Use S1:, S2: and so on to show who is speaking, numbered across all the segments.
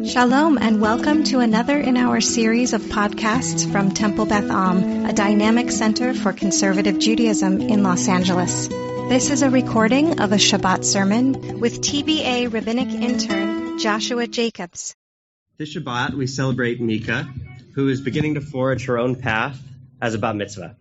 S1: Shalom and welcome to another in our series of podcasts from Temple Beth a dynamic center for conservative Judaism in Los Angeles. This is a recording of a Shabbat sermon with TBA Rabbinic Intern Joshua Jacobs.
S2: This Shabbat we celebrate Mika, who is beginning to forge her own path as a bat mitzvah.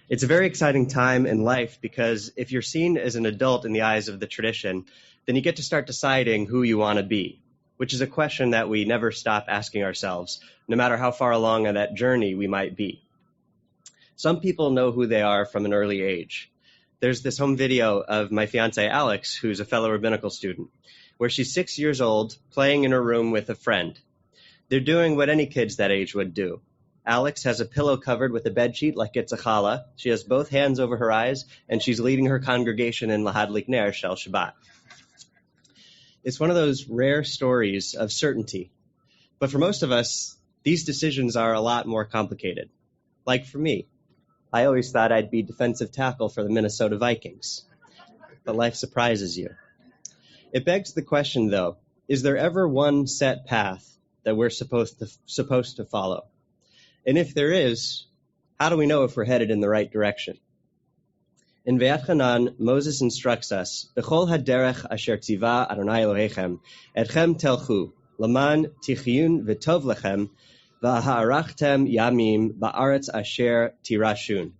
S2: It's a very exciting time in life because if you're seen as an adult in the eyes of the tradition, then you get to start deciding who you want to be, which is a question that we never stop asking ourselves, no matter how far along on that journey we might be. Some people know who they are from an early age. There's this home video of my fiancée Alex, who's a fellow rabbinical student, where she's 6 years old, playing in her room with a friend. They're doing what any kids that age would do. Alex has a pillow covered with a bedsheet like it's a challah. She has both hands over her eyes, and she's leading her congregation in Lahadlik Ner Shel Shabbat. It's one of those rare stories of certainty. But for most of us, these decisions are a lot more complicated. Like for me, I always thought I'd be defensive tackle for the Minnesota Vikings. But life surprises you. It begs the question, though, is there ever one set path that we're supposed to follow? And if there is, how do we know if we're headed in the right direction? In Vaetchanan, Moses instructs us, "B'chol haderech asher tziva Adonai Elohechem, etchem telchu, laman tichiyun v'tov lechem, v'ha'arachtem yamim ba'aretz asher tirashun."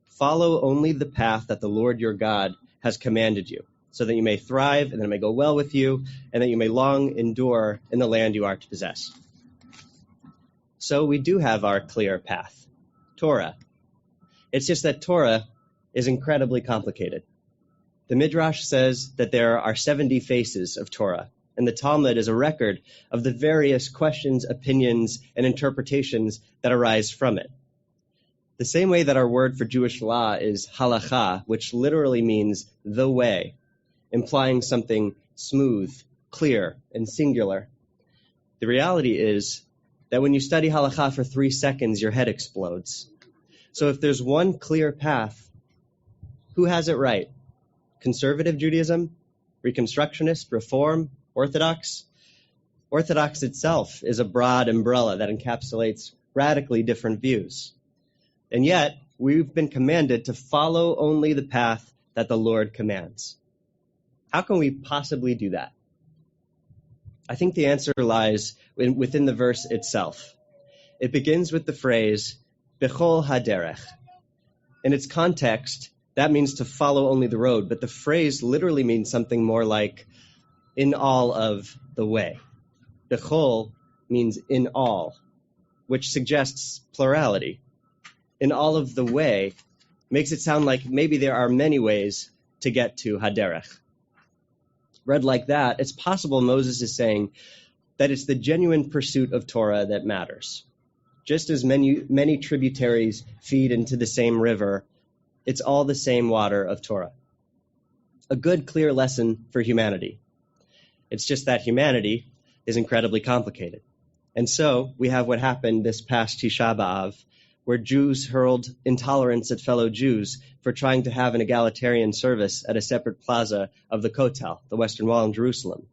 S2: Follow only the path that the Lord your God has commanded you, so that you may thrive, and that it may go well with you, and that you may long endure in the land you are to possess. So we do have our clear path, Torah. It's just that Torah is incredibly complicated. The Midrash says that there are 70 faces of Torah, and the Talmud is a record of the various questions, opinions, and interpretations that arise from it. The same way that our word for Jewish law is halacha, which literally means the way, implying something smooth, clear, and singular. The reality is that when you study halacha for 3 seconds, your head explodes. So if there's one clear path, who has it right? Conservative Judaism? Reconstructionist? Reform? Orthodox? Orthodox itself is a broad umbrella that encapsulates radically different views. And yet, we've been commanded to follow only the path that the Lord commands. How can we possibly do that? I think the answer lies within the verse itself. It begins with the phrase, B'chol haderech. In its context, that means to follow only the road, but the phrase literally means something more like in all of the way. B'chol means in all, which suggests plurality. In all of the way makes it sound like maybe there are many ways to get to haderech. Read like that, it's possible Moses is saying that it's the genuine pursuit of Torah that matters. Just as many tributaries feed into the same river, it's all the same water of Torah. A good, clear lesson for humanity. It's just that humanity is incredibly complicated. And so we have what happened this past Tisha B'Av, where Jews hurled intolerance at fellow Jews for trying to have an egalitarian service at a separate plaza of the Kotel, the Western Wall in Jerusalem.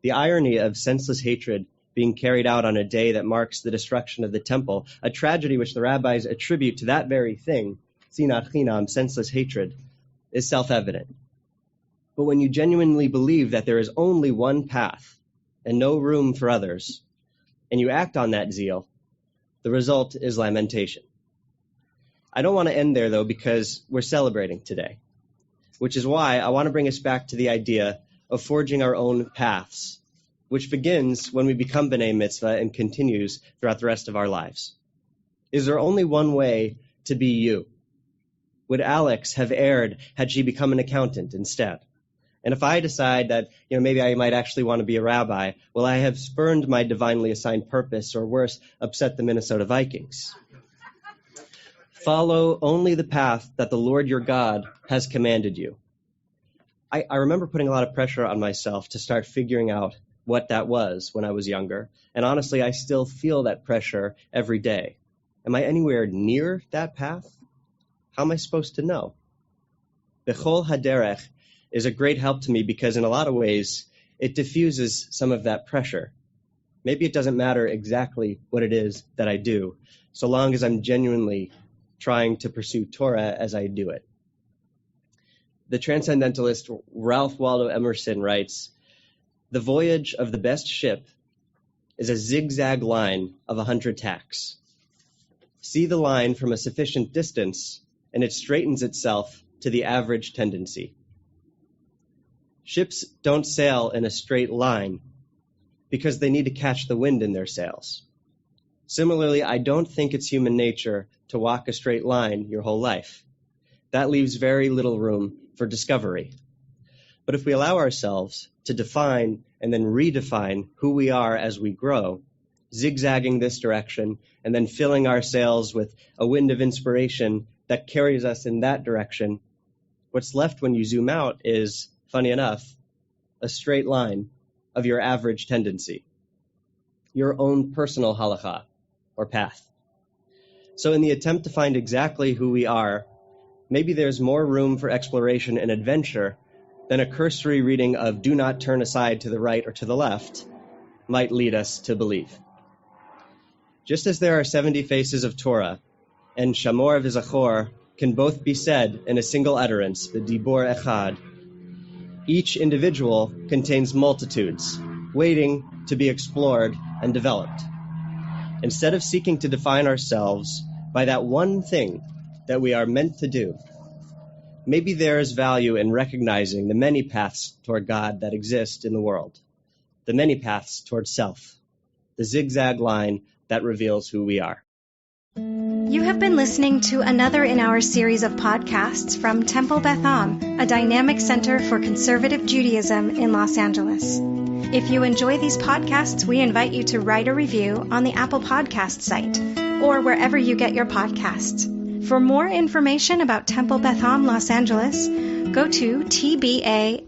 S2: The irony of senseless hatred being carried out on a day that marks the destruction of the temple, a tragedy which the rabbis attribute to that very thing, sinat chinam, senseless hatred, is self-evident. But when you genuinely believe that there is only one path and no room for others, and you act on that zeal, the result is lamentation. I don't want to end there, though, because we're celebrating today, which is why I want to bring us back to the idea of forging our own paths, which begins when we become B'nai Mitzvah and continues throughout the rest of our lives. Is there only one way to be you? Would Alex have erred had she become an accountant instead? And if I decide that, maybe I might actually want to be a rabbi, will I have spurned my divinely assigned purpose, or worse, upset the Minnesota Vikings? Follow only the path that the Lord your God has commanded you. I remember putting a lot of pressure on myself to start figuring out what that was when I was younger. And honestly, I still feel that pressure every day. Am I anywhere near that path? How am I supposed to know? B'chol haderech is a great help to me because in a lot of ways, it diffuses some of that pressure. Maybe it doesn't matter exactly what it is that I do, so long as I'm genuinely trying to pursue Torah as I do it. The transcendentalist Ralph Waldo Emerson writes, "The voyage of the best ship is a zigzag line of 100 tacks. See the line from a sufficient distance, and it straightens itself to the average tendency." Ships don't sail in a straight line because they need to catch the wind in their sails. Similarly, I don't think it's human nature to walk a straight line your whole life. That leaves very little room for discovery. But if we allow ourselves to define and then redefine who we are as we grow, zigzagging this direction and then filling our sails with a wind of inspiration that carries us in that direction, what's left when you zoom out is, funny enough, a straight line of your average tendency, your own personal halakha, or path. So in the attempt to find exactly who we are, maybe there's more room for exploration and adventure than a cursory reading of "do not turn aside to the right or to the left" might lead us to believe. Just as there are 70 faces of Torah, and Shamor v'Zachor can both be said in a single utterance, the Dibor Echad, each individual contains multitudes, waiting to be explored and developed. Instead of seeking to define ourselves by that one thing that we are meant to do, maybe there is value in recognizing the many paths toward God that exist in the world, the many paths toward self, the zigzag line that reveals who we are.
S1: You have been listening to another in our series of podcasts from Temple Beth Am, a dynamic center for conservative Judaism in Los Angeles. If you enjoy these podcasts, we invite you to write a review on the Apple Podcast site or wherever you get your podcasts. For more information about Temple Beth Am Los Angeles, go to tbala.org.